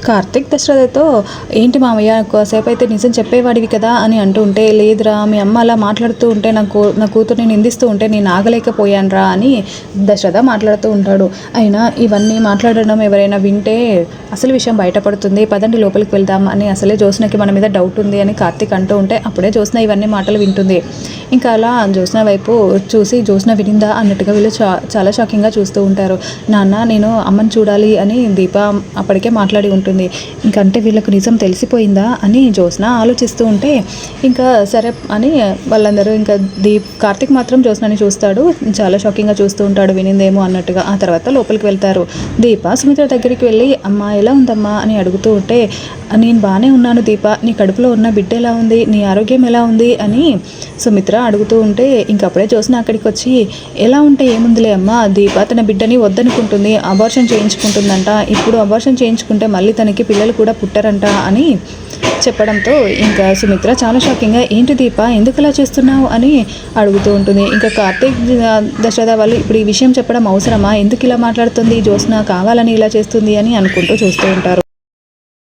కార్తిక్ దశరథతో ఏంటి మామయ్య కాసేపు అయితే నిజం చెప్పేవాడివి కదా అని అంటూ ఉంటే, లేదురా మీ అమ్మ అలా మాట్లాడుతూ ఉంటే నా కూతుర్ని నిందిస్తూ ఉంటే నేను ఆగలేకపోయానురా అని దశరథ మాట్లాడుతూ ఉంటాడు. అయినా ఇవన్నీ మాట్లాడడం ఎవరైనా వింటే అసలు విషయం బయటపడుతుంది, పదండి లోపలికి వెళ్దాం అని అసలే జ్యోత్స్నకి మన మీద డౌట్ ఉంది అని కార్తిక్ అంటూ ఉంటే అప్పుడే జ్యోత్స్న ఇవన్నీ మాటలు వింటుంది. ఇంకా అలా జ్యోత్స్న వైపు చూసి జ్యోత్స్న వినిందా అన్నట్టుగా వీళ్ళు చాలా షాకింగ్గా చూస్తూ ఉంటారు. నాన్న నేను అమ్మని చూడాలి అని దీప అప్పటికే మాట్లాడి ఉంటుంది. ఇంకంటే వీళ్ళకు నిజం తెలిసిపోయిందా అని జ్యోత్స్న ఆలోచిస్తూ ఉంటే ఇంకా సరే అని వాళ్ళందరూ ఇంకా కార్తిక్ మాత్రం జ్యోత్స్నని చూస్తాడు. చాలా షాకింగ్గా చూస్తూ ఉంటాడు వినిందేమో అన్నట్టుగా. ఆ తర్వాత లోపలికి వెళ్తారు. దీప సుమిత్ర దగ్గరికి వెళ్ళి అమ్మ ఎలా ఉందమ్మా అని అడుగుతూ ఉంటే, నేను బాగానే ఉన్నాను దీప, నీ కడుపులో ఉన్న బిడ్డ ఎలా ఉంది, నీ ఆరోగ్యం ఎలా ఉంది అని సుమిత్ర అడుగుతూ ఉంటే ఇంకప్పుడే జ్యోత్స్న అక్కడికి వచ్చి, ఎలా ఉంటే ఏముందిలే అమ్మ, దీప తన బిడ్డని వద్దనుకుంటుంది, అబార్షన్ చేయించుకుంటుందంట, ఇప్పుడు అబార్షన్ చేయించుకుంటే మళ్ళీ తనకి పిల్లలు కూడా పుట్టరంట అని చెప్పడంతో ఇంకా సుమిత్ర చాలా షాకింగ్గా, ఏంటి దీప ఎందుకు అలా చేస్తున్నావు అని అడుగుతూ ఉంటుంది. ఇంకా కార్తీక్ దశరథ వాళ్ళు ఇప్పుడు ఈ విషయం చెప్పడం అవసరమా, ఎందుకు ఇలా మాట్లాడుతుంది జ్యోత్స్న, కావాలని ఇలా చేస్తుంది అని అనుకుంటూ చూస్తూ ఉంటారు.